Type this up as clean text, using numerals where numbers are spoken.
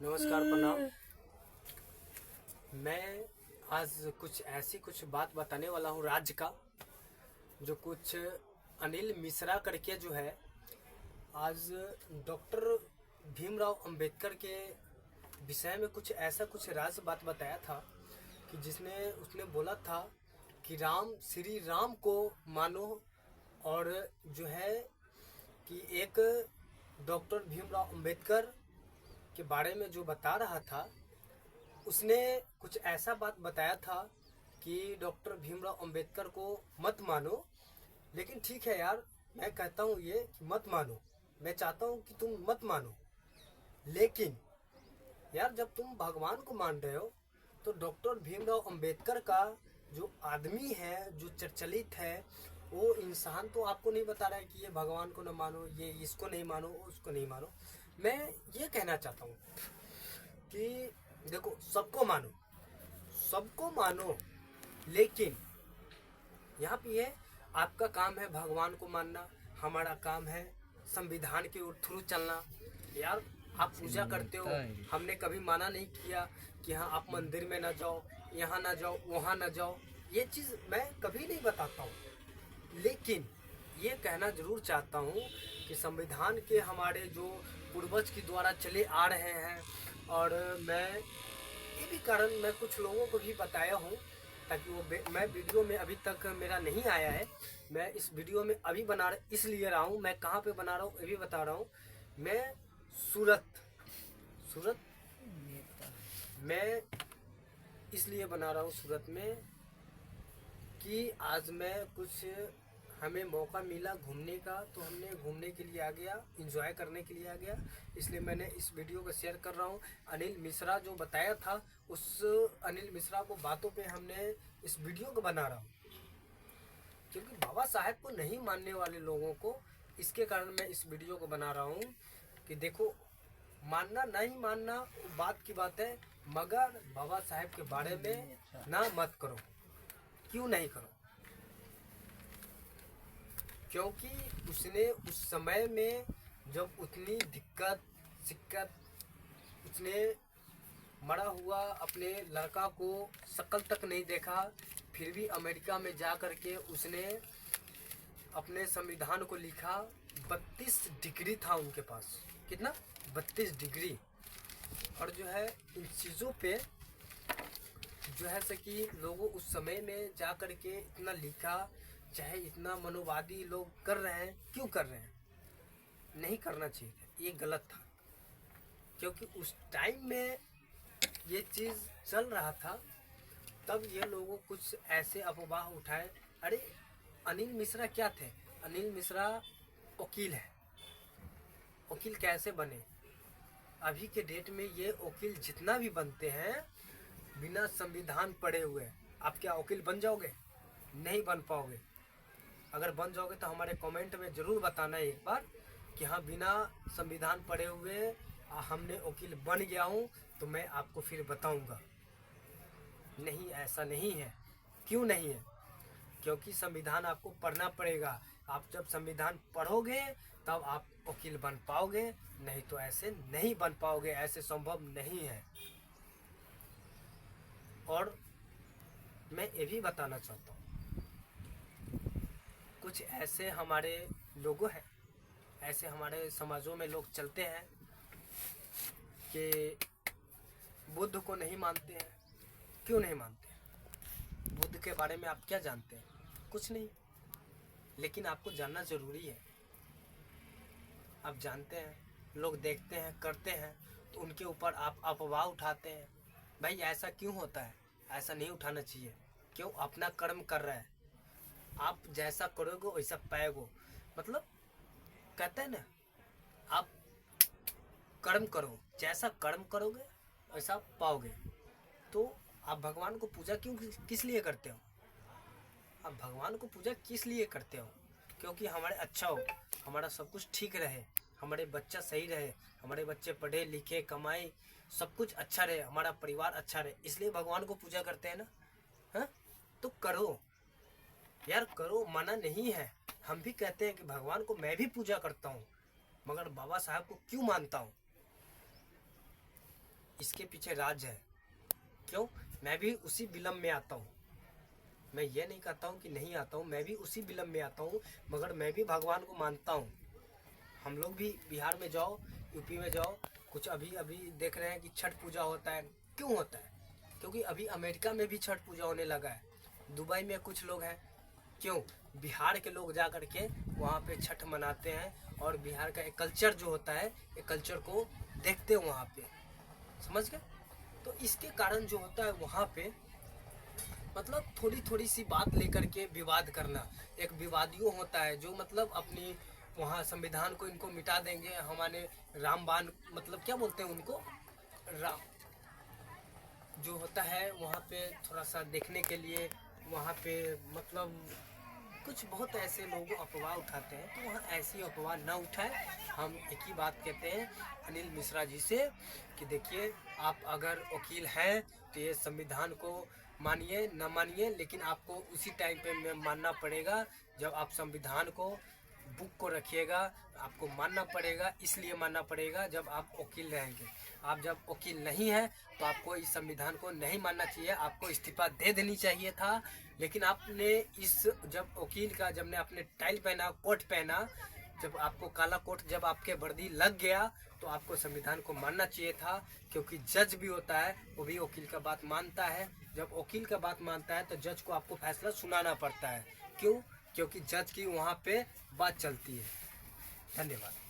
नमस्कार, प्रणाम। मैं आज कुछ बात बताने वाला हूँ राज्य का, जो कुछ अनिल मिश्रा करके जो है आज डॉक्टर भीमराव अंबेडकर के विषय में कुछ राज बात बताया था कि जिसने उसने बोला था कि श्री राम को मानो। और जो है कि एक डॉक्टर भीमराव अंबेडकर के बारे में जो बता रहा था, उसने कुछ ऐसा बात बताया था कि डॉक्टर भीमराव अंबेडकर को मत मानो। लेकिन ठीक है यार, मैं कहता हूँ ये कि मत मानो, मैं चाहता हूँ कि तुम मत मानो। लेकिन यार, जब तुम भगवान को मान रहे हो तो डॉक्टर भीमराव अंबेडकर का जो आदमी है, जो प्रचलित है, वो इंसान तो आपको नहीं बता रहा है कि ये भगवान को न मानो, ये इसको नहीं मानो, उसको नहीं मानो। मैं ये कहना चाहता हूँ कि देखो, सबको मानो, लेकिन यहाँ पे ये आपका काम है भगवान को मानना, हमारा काम है संविधान के थ्रू चलना। यार, आप पूजा करते हो, हमने कभी माना नहीं किया कि हाँ आप मंदिर में ना जाओ, यहाँ ना जाओ, वहाँ ना जाओ, ये चीज़ मैं कभी नहीं बताता हूँ। लेकिन ये कहना जरूर चाहता हूँ कि संविधान के हमारे जो पूर्वज के द्वारा चले आ रहे हैं, और मैं ये भी कारण मैं कुछ लोगों को भी बताया हूँ, ताकि मैं वीडियो में अभी तक मेरा नहीं आया है। मैं इस वीडियो में अभी इसलिए रहा हूँ, मैं कहाँ पे बना रहा हूँ ये भी बता रहा हूँ। मैं सूरत मैं इसलिए बना रहा हूँ सूरत में कि आज मैं हमें मौका मिला घूमने का, तो हमने घूमने के लिए आ गया, एंजॉय करने के लिए आ गया। इसलिए मैंने इस वीडियो को शेयर कर रहा हूँ। अनिल मिश्रा जो बताया था, उस अनिल मिश्रा को बातों पे हमने इस वीडियो को बना रहा हूँ, क्योंकि बाबा साहेब को नहीं मानने वाले लोगों को इसके कारण मैं इस वीडियो को बना रहा हूँ कि देखो, मानना नहीं मानना बात की बात है, मगर बाबा साहेब के बारे में ना मत करो। क्यों नहीं करो? क्योंकि उसने उस समय में जब उतनी दिक्कत उसने मरा हुआ अपने लड़का को शक्ल तक नहीं देखा, फिर भी अमेरिका में जा कर के उसने अपने संविधान को लिखा। 32 डिग्री था उनके पास, कितना? 32 डिग्री। और जो है इन चीज़ों पे जो है से कि लोगों उस समय में जा कर के इतना लिखा, चाहे इतना मनोवादी लोग कर रहे हैं, क्यों कर रहे हैं? नहीं करना चाहिए था, ये गलत था। क्योंकि उस टाइम में ये चीज़ चल रहा था, तब ये लोगों कुछ ऐसे अफवाह उठाए। अरे, अनिल मिश्रा क्या थे? अनिल मिश्रा वकील है। वकील कैसे बने? अभी के डेट में ये वकील जितना भी बनते हैं बिना संविधान पढ़े हुए। आप क्या वकील बन जाओगे? नहीं बन पाओगे। अगर बन जाओगे तो हमारे कमेंट में ज़रूर बताना एक बार कि हाँ, बिना संविधान पढ़े हुए हमने वकील बन गया हूँ, तो मैं आपको फिर बताऊँगा। नहीं, ऐसा नहीं है। क्यों नहीं है? क्योंकि संविधान आपको पढ़ना पड़ेगा। आप जब संविधान पढ़ोगे तब आप वकील बन पाओगे, नहीं तो ऐसे नहीं बन पाओगे, ऐसे संभव नहीं है। और मैं ये भी बताना चाहता हूँ, कुछ ऐसे हमारे लोगों हैं, ऐसे हमारे समाजों में लोग चलते हैं कि बुद्ध को नहीं मानते हैं। क्यों नहीं मानते? बुद्ध के बारे में आप क्या जानते हैं? कुछ नहीं। लेकिन आपको जानना ज़रूरी है। आप जानते हैं, लोग देखते हैं, करते हैं, तो उनके ऊपर आप अफवाह उठाते हैं। भाई, ऐसा क्यों होता है? ऐसा नहीं उठाना चाहिए। क्यों? अपना कर्म कर रहा है, आप जैसा करोगे वैसा पाएगो। मतलब कहते हैं ना, आप कर्म करो, जैसा कर्म करोगे वैसा पाओगे। तो आप भगवान को पूजा किस लिए करते हो? आप भगवान को पूजा किस लिए करते हो? क्योंकि हमारे अच्छा हो, हमारा सब कुछ ठीक रहे, हमारे बच्चा सही रहे, हमारे बच्चे पढ़े लिखे कमाए, सब कुछ अच्छा रहे, हमारा परिवार अच्छा रहे, इसलिए भगवान को पूजा करते हैं ना। हाँ, तो करो यार, करो, मना नहीं है। हम भी कहते हैं कि भगवान को मैं भी पूजा करता हूँ, मगर बाबा साहब को क्यों मानता हूँ? इसके पीछे राज है। क्यों? मैं भी उसी विलम्ब में आता हूँ। मैं ये नहीं कहता हूँ कि नहीं आता हूँ, मैं भी उसी विलम्ब में आता हूँ, मगर मैं भी भगवान को मानता हूँ। हम लोग भी बिहार में जाओ, यूपी में जाओ, कुछ अभी अभी देख रहे हैं कि छठ पूजा होता है। क्यों होता है? क्योंकि अभी अमेरिका में भी छठ पूजा होने लगा है, दुबई में कुछ लोग हैं। क्यों? बिहार के लोग जा कर के वहाँ पे छठ मनाते हैं और बिहार का एक कल्चर जो होता है, एक कल्चर को देखते हैं वहाँ पे। समझ गए? तो इसके कारण जो होता है वहाँ पे मतलब थोड़ी थोड़ी सी बात लेकर के विवाद करना, एक विवादियों होता है जो मतलब अपनी वहाँ संविधान को इनको मिटा देंगे। हमारे रामबाण मतलब क्या बोलते हैं उनको, राम जो होता है वहाँ पे थोड़ा सा देखने के लिए वहाँ पे मतलब कुछ बहुत ऐसे लोग अफवाह उठाते हैं। तो वहाँ ऐसी अफवाह ना उठाए। हम एक ही बात कहते हैं अनिल मिश्रा जी से कि देखिए, आप अगर वकील हैं तो ये संविधान को मानिए न मानिए, लेकिन आपको उसी टाइम पे मानना पड़ेगा जब आप संविधान को बुक को रखिएगा। आपको मानना पड़ेगा, इसलिए मानना पड़ेगा जब आप वकील रहेंगे। आप जब वकील नहीं हैं तो आपको इस संविधान को नहीं मानना चाहिए, आपको इस्तीफा दे देनी चाहिए था। लेकिन आपने इस जब वकील का जब ने आपने टाई पहना, कोट पहना, जब आपको काला कोट जब आपके वर्दी लग गया तो आपको संविधान को मानना चाहिए था। क्योंकि जज भी होता है वो भी वकील का बात मानता है। जब वकील का बात मानता है तो जज को आपको फैसला सुनाना पड़ता है। क्यों? क्योंकि जज की वहाँ पे बात चलती है। धन्यवाद।